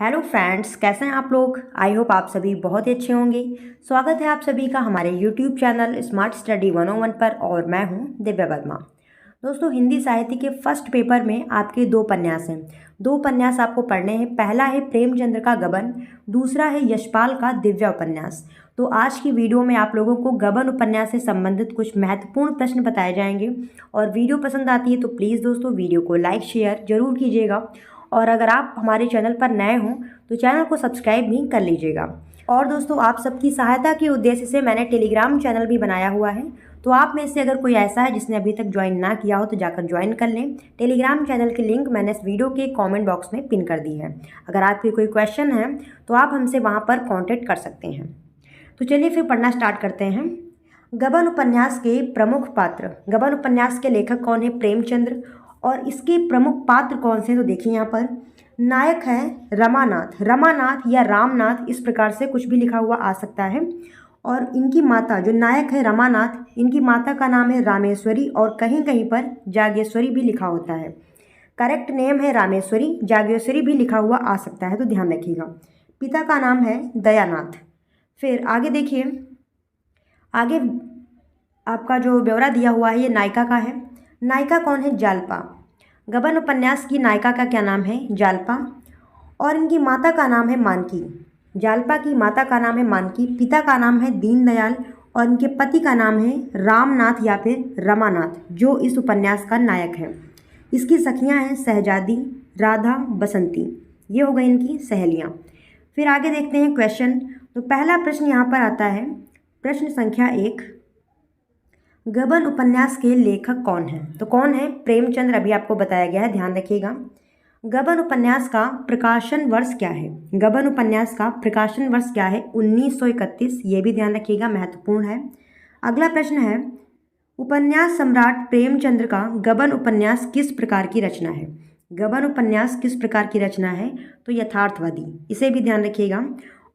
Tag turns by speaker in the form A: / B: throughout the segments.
A: Hello friends, कैसे हैं आप लोग। आई होप आप सभी बहुत ही अच्छे होंगे। स्वागत है आप सभी का हमारे यूट्यूब चैनल स्मार्ट स्टडी 101 पर और मैं हूं दिव्या वर्मा। दोस्तों, हिंदी साहित्य के फर्स्ट पेपर में आपके दो उपन्यास हैं। दो उपन्यास आपको पढ़ने हैं। पहला है प्रेमचंद्र का गबन, दूसरा है यशपाल का दिव्या उपन्यास। तो आज की वीडियो में आप लोगों को गबन उपन्यास से संबंधित कुछ महत्वपूर्ण प्रश्न बताए जाएंगे। और वीडियो पसंद आती है तो प्लीज़ दोस्तों वीडियो को लाइक शेयर जरूर कीजिएगा। और अगर आप हमारे चैनल पर नए हों तो चैनल को सब्सक्राइब भी कर लीजिएगा। और दोस्तों, आप सबकी सहायता के उद्देश्य से मैंने टेलीग्राम चैनल भी बनाया हुआ है। तो आप में से अगर कोई ऐसा है जिसने अभी तक ज्वाइन ना किया हो तो जाकर ज्वाइन कर लें। टेलीग्राम चैनल की लिंक मैंने इस वीडियो के कमेंट बॉक्स में पिन कर दी है। अगर आपके कोई क्वेश्चन है तो आप हमसे वहाँ पर कॉन्टेक्ट कर सकते हैं। तो चलिए फिर पढ़ना स्टार्ट करते हैं। गबन उपन्यास के प्रमुख पात्र। गबन उपन्यास के लेखक कौन है? प्रेमचंद्र। और इसके प्रमुख पात्र कौन से? तो देखिए यहाँ पर नायक है रमानाथ। रमानाथ या रामनाथ, इस प्रकार से कुछ भी लिखा हुआ आ सकता है। और इनकी माता, जो नायक है रमानाथ, इनकी माता का नाम है रामेश्वरी और कहीं कहीं पर जागेश्वरी भी लिखा होता है। करेक्ट नेम है रामेश्वरी, जागेश्वरी भी लिखा हुआ आ सकता है, तो ध्यान रखिएगा। पिता का नाम है दयानाथ। फिर आगे देखिए, आगे आपका जो ब्यौरा दिया हुआ है ये नायिका का है। नायिका कौन है? जालपा। गबन उपन्यास की नायिका का क्या नाम है? जालपा। और इनकी माता का नाम है मानकी। जालपा की माता का नाम है मानकी, पिता का नाम है दीनदयाल और इनके पति का नाम है रामनाथ या फिर रमानाथ, जो इस उपन्यास का नायक है। इसकी सखियां हैं सहजादी, राधा, बसंती। ये हो गई इनकी सहेलियां। फिर आगे देखते हैं क्वेश्चन। तो पहला प्रश्न यहाँ पर आता है, प्रश्न संख्या 1। गबन उपन्यास के लेखक कौन है? तो कौन है? प्रेमचंद्र, अभी आपको बताया गया है, ध्यान रखिएगा। गबन उपन्यास का प्रकाशन वर्ष क्या है? गबन उपन्यास का प्रकाशन वर्ष क्या है? 1931। ये भी ध्यान रखिएगा, महत्वपूर्ण है। अगला प्रश्न है, उपन्यास सम्राट प्रेमचंद्र का गबन उपन्यास किस प्रकार की रचना है? गबन उपन्यास किस प्रकार की रचना है? तो यथार्थवादी, इसे भी ध्यान रखिएगा।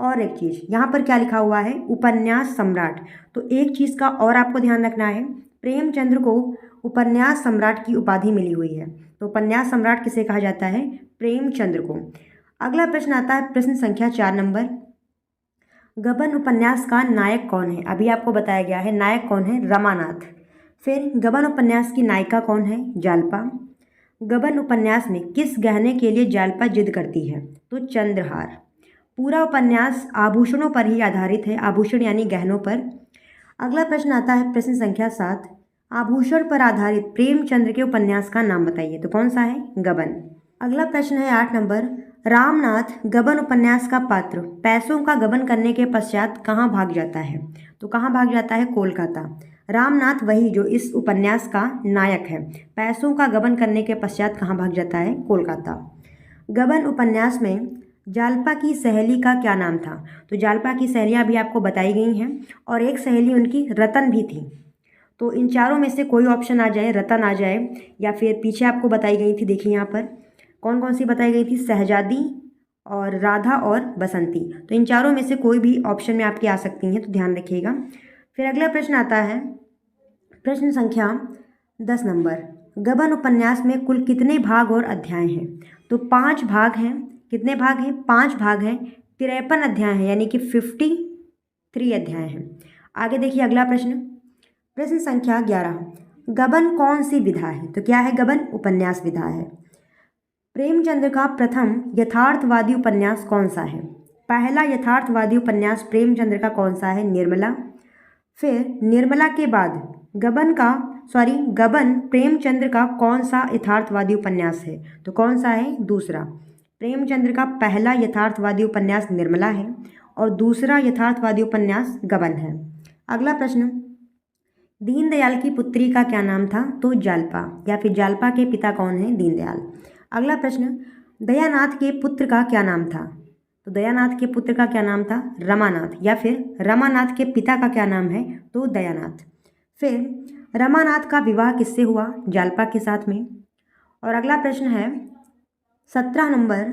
A: और एक चीज़ यहाँ पर क्या लिखा हुआ है? उपन्यास सम्राट। तो एक चीज़ का और आपको ध्यान रखना है, प्रेमचंद्र को उपन्यास सम्राट की उपाधि मिली हुई है। तो उपन्यास सम्राट किसे कहा जाता है? प्रेमचंद्र को। अगला प्रश्न आता है, प्रश्न संख्या 4 नंबर। गबन उपन्यास का नायक कौन है? अभी आपको बताया गया है, नायक कौन है? रमानाथ। फिर गबन उपन्यास की नायिका कौन है? जालपा। गबन उपन्यास में किस गहने के लिए जालपा जिद करती है? तो चंद्रहार। पूरा उपन्यास आभूषणों पर ही आधारित है, आभूषण यानी गहनों पर। अगला प्रश्न आता है, प्रश्न संख्या 7। आभूषण पर आधारित प्रेमचंद्र के उपन्यास का नाम बताइए। तो कौन सा है? गबन। अगला प्रश्न है 8 नंबर। रामनाथ गबन उपन्यास का पात्र पैसों का गबन करने के पश्चात कहाँ भाग जाता है? तो कहाँ भाग जाता है? कोलकाता। रामनाथ वही जो इस उपन्यास का नायक है, पैसों का गबन करने के पश्चात कहाँ भाग जाता है? कोलकाता। गबन उपन्यास में जालपा की सहेली का क्या नाम था? तो जालपा की सहेलियाँ भी आपको बताई गई हैं और एक सहेली उनकी रतन भी थी। तो इन चारों में से कोई ऑप्शन आ जाए, रतन आ जाए या फिर पीछे आपको बताई गई थी, देखिए यहाँ पर कौन कौन सी बताई गई थी? सहजादी और राधा और बसंती। तो इन चारों में से कोई भी ऑप्शन में आपकी आ सकती हैं, तो ध्यान रखिएगा। फिर अगला प्रश्न आता है, प्रश्न संख्या 10 नंबर। गबन उपन्यास में कुल कितने भाग और अध्याय हैं? तो 5 भाग हैं। कितने भाग हैं? 5 भाग हैं। 53 अध्याय हैं, यानी कि 53 अध्याय हैं। आगे देखिए अगला प्रश्न, प्रश्न संख्या 11। गबन कौन सी विधा है? तो क्या है गबन? उपन्यास विधा है। प्रेमचंद्र का प्रथम यथार्थवादी उपन्यास कौन सा है? पहला यथार्थवादी उपन्यास प्रेमचंद्र का कौन सा है? निर्मला। फिर निर्मला के बाद गबन प्रेमचंद्र का कौन सा यथार्थवादी उपन्यास है? तो कौन सा है? दूसरा। प्रेमचंद्र का पहला यथार्थवादी उपन्यास निर्मला है और दूसरा यथार्थवादी उपन्यास गबन है। अगला प्रश्न, दीनदयाल की पुत्री का क्या नाम था? तो जालपा, या फिर जालपा के पिता कौन है? दीनदयाल। अगला प्रश्न, दयानाथ के पुत्र का क्या नाम था? तो दयानाथ के पुत्र का क्या नाम था? रमानाथ, या फिर रमानाथ के पिता का क्या नाम है? तो दयानाथ। फिर रमानाथ का विवाह किससे हुआ? जालपा के साथ में। और अगला प्रश्न है 17 नंबर।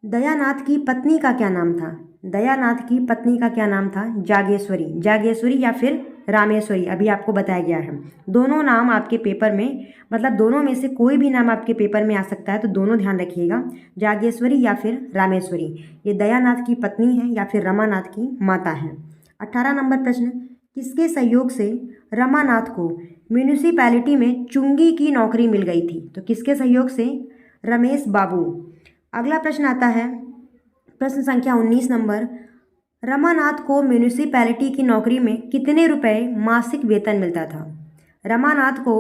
A: दयानाथ की पत्नी का क्या नाम था? दयानाथ की पत्नी का क्या नाम था? जागेश्वरी। जागेश्वरी या फिर रामेश्वरी अभी आपको बताया गया है। दोनों नाम आपके पेपर में, मतलब दोनों में से कोई भी नाम आपके पेपर में आ सकता है, तो दोनों ध्यान रखिएगा, जागेश्वरी या फिर रामेश्वरी। ये दयानाथ की पत्नी है या फिर रमानाथ की माता है। 18 नंबर प्रश्न, किसके सहयोग से रमानाथ को म्यूनिसिपैलिटी में चुंगी की नौकरी मिल गई थी? तो किसके सहयोग से? रमेश बाबू। अगला प्रश्न आता है प्रश्न संख्या 19 नंबर, रमानाथ को म्यूनिसिपैलिटी की नौकरी में कितने रुपए मासिक वेतन मिलता था? रमानाथ को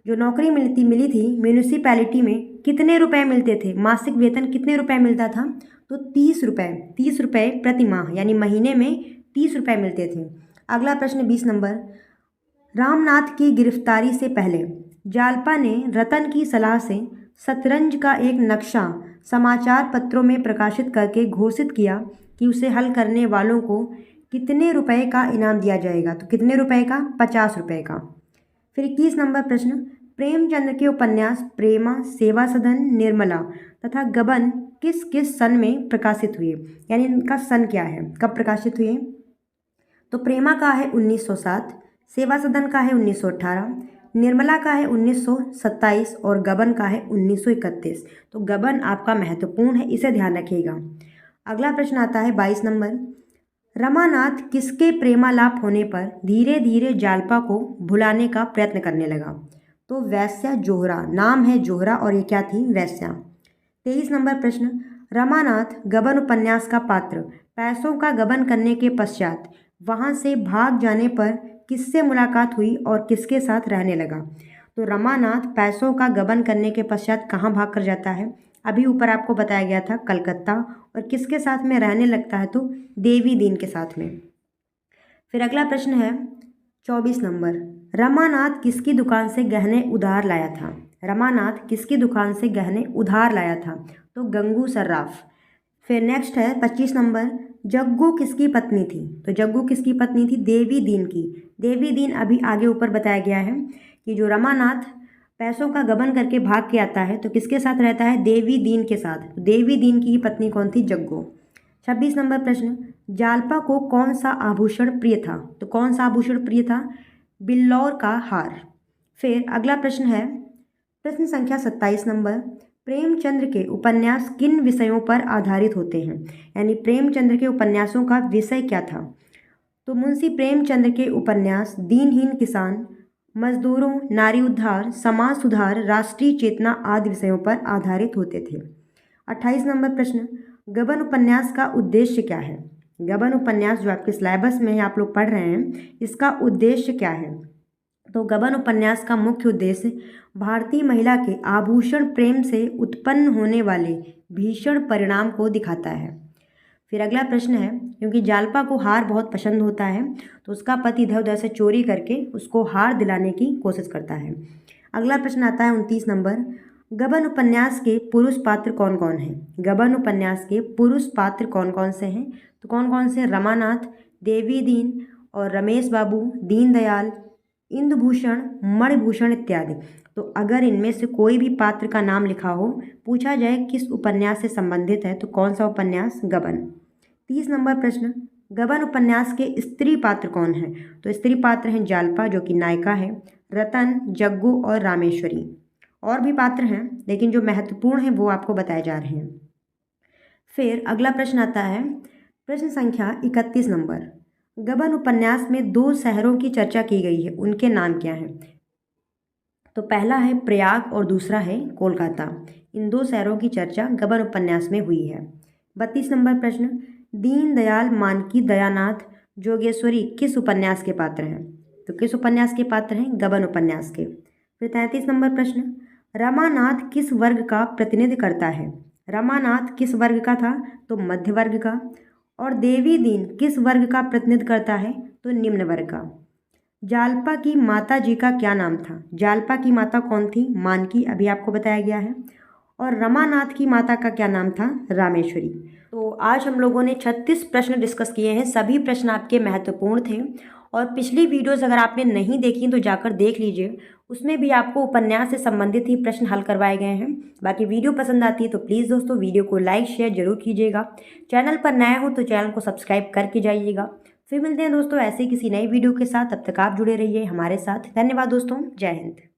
A: जो नौकरी मिली थी म्यूनिसिपैलिटी में, कितने रुपए मिलते थे? मासिक वेतन कितने रुपए मिलता था? तो 30 रुपए प्रति माह, यानी महीने में 30 रुपए मिलते थे। अगला प्रश्न 20 नंबर, रामनाथ की गिरफ्तारी से पहले जालपा ने रतन की सलाह से शतरंज का एक नक्शा समाचार पत्रों में प्रकाशित करके घोषित किया कि उसे हल करने वालों को कितने रुपए का इनाम दिया जाएगा? तो कितने रुपए का? 50 रुपए का। फिर 21 नंबर प्रश्न, प्रेमचंद्र के उपन्यास प्रेमा, सेवा सदन, निर्मला तथा गबन किस किस सन में प्रकाशित हुए? यानी इनका सन क्या है, कब प्रकाशित हुए? तो प्रेमा का है 1907, सेवा सदन का है 1918, निर्मला का है 1927 और गबन का है 1931। तो गबन आपका महत्वपूर्ण है, इसे ध्यान रखिएगा। अगला प्रश्न आता है 22 नंबर, रमानाथ किसके प्रेमालाप होने पर धीरे धीरे जालपा को भुलाने का प्रयत्न करने लगा? तो वैश्या जोहरा, नाम है जोहरा और ये क्या थी? वैश्या। 23 नंबर प्रश्न, रमानाथ गबन उपन्यास का पात्र पैसों का गबन करने के पश्चात वहां से भाग जाने पर किससे मुलाकात हुई और किसके साथ रहने लगा? तो रमानाथ पैसों का गबन करने के पश्चात कहाँ भाग कर जाता है? अभी ऊपर आपको बताया गया था कलकत्ता, और किसके साथ में रहने लगता है? तो देवी दीन के साथ में। फिर अगला प्रश्न है 24 नंबर, रमानाथ किसकी दुकान से गहने उधार लाया था? रमानाथ किसकी दुकान से गहने उधार लाया था? तो गंगू सर्राफ। फिर नेक्स्ट है 25 नंबर, जग्गू किसकी पत्नी थी? तो जग्गू किसकी पत्नी थी? देवी दीन की। देवी दीन अभी आगे ऊपर बताया गया है कि जो रमानाथ पैसों का गबन करके भाग के आता है तो किसके साथ रहता है? देवी दीन के साथ। देवी दीन की ही पत्नी कौन थी? जग्गू। 26 नंबर प्रश्न, जालपा को कौन सा आभूषण प्रिय था? तो कौन सा आभूषण प्रिय था? बिल्लौर का हार। फिर अगला प्रश्न है प्रश्न संख्या 27 नंबर, प्रेमचंद्र के उपन्यास किन विषयों पर आधारित होते हैं? यानी प्रेमचंद्र के उपन्यासों का विषय क्या था? तो मुंशी प्रेमचंद्र के उपन्यास दीनहीन किसान, मजदूरों, नारी उद्धार, समाज सुधार, राष्ट्रीय चेतना आदि विषयों पर आधारित होते थे। 28 नंबर प्रश्न, गबन उपन्यास का उद्देश्य क्या है? गबन उपन्यास जो आपके सिलेबस में आप लोग पढ़ रहे हैं, इसका उद्देश्य क्या है? तो गबन उपन्यास का मुख्य उद्देश्य भारतीय महिला के आभूषण प्रेम से उत्पन्न होने वाले भीषण परिणाम को दिखाता है। फिर अगला प्रश्न है, क्योंकि जालपा को हार बहुत पसंद होता है तो उसका पति इधर उधर से चोरी करके उसको हार दिलाने की कोशिश करता है। अगला प्रश्न आता है 29 नंबर, गबन उपन्यास के पुरुष पात्र कौन कौन हैं? गबन उपन्यास के पुरुष पात्र कौन कौन से हैं? तो कौन कौन से? रमानाथ, देवी दीन और रमेश बाबू, दीनदयाल, इंदुभूषण, मणिभूषण इत्यादि। तो अगर इनमें से कोई भी पात्र का नाम लिखा हो, पूछा जाए किस उपन्यास से संबंधित है, तो कौन सा उपन्यास? गबन। 30 नंबर प्रश्न, गबन उपन्यास के स्त्री पात्र कौन हैं? तो स्त्री पात्र हैं जालपा जो कि नायिका है, रतन, जग्गू और रामेश्वरी। और भी पात्र हैं लेकिन जो महत्वपूर्ण हैं वो आपको बताए जा रहे हैं। फिर अगला प्रश्न आता है प्रश्न संख्या 31 नंबर, गबन उपन्यास में 2 शहरों की चर्चा की गई है, उनके नाम क्या हैं? तो पहला है प्रयाग और दूसरा है कोलकाता। इन 2 शहरों की चर्चा गबन उपन्यास में हुई है। 32 नंबर प्रश्न, दीनदयाल मानकी दयानाथ जोगेश्वरी किस उपन्यास के पात्र हैं? तो किस उपन्यास के पात्र हैं? गबन उपन्यास के। फिर 33 नंबर प्रश्न, रमानाथ किस वर्ग का प्रतिनिधि करता है? रमानाथ किस वर्ग का था? तो मध्य वर्ग का। और देवी दीन किस वर्ग का प्रतिनिधित्व करता है? तो निम्न वर्ग का। जालपा की माता जी का क्या नाम था? जालपा की माता कौन थी? मानकी, अभी आपको बताया गया है। और रमानाथ की माता का क्या नाम था? रामेश्वरी। तो आज हम लोगों ने 36 प्रश्न डिस्कस किए हैं, सभी प्रश्न आपके महत्वपूर्ण थे। और पिछली वीडियोस अगर आपने नहीं देखी तो जाकर देख लीजिए, उसमें भी आपको उपन्यास से संबंधित ही प्रश्न हल करवाए गए हैं। बाकी वीडियो पसंद आती है तो प्लीज़ दोस्तों वीडियो को लाइक शेयर जरूर कीजिएगा। चैनल पर नए हो तो चैनल को सब्सक्राइब करके जाइएगा। फिर मिलते हैं दोस्तों ऐसे ही किसी नई वीडियो के साथ। तब तक आप जुड़े रहिए हमारे साथ। धन्यवाद दोस्तों। जय हिंद।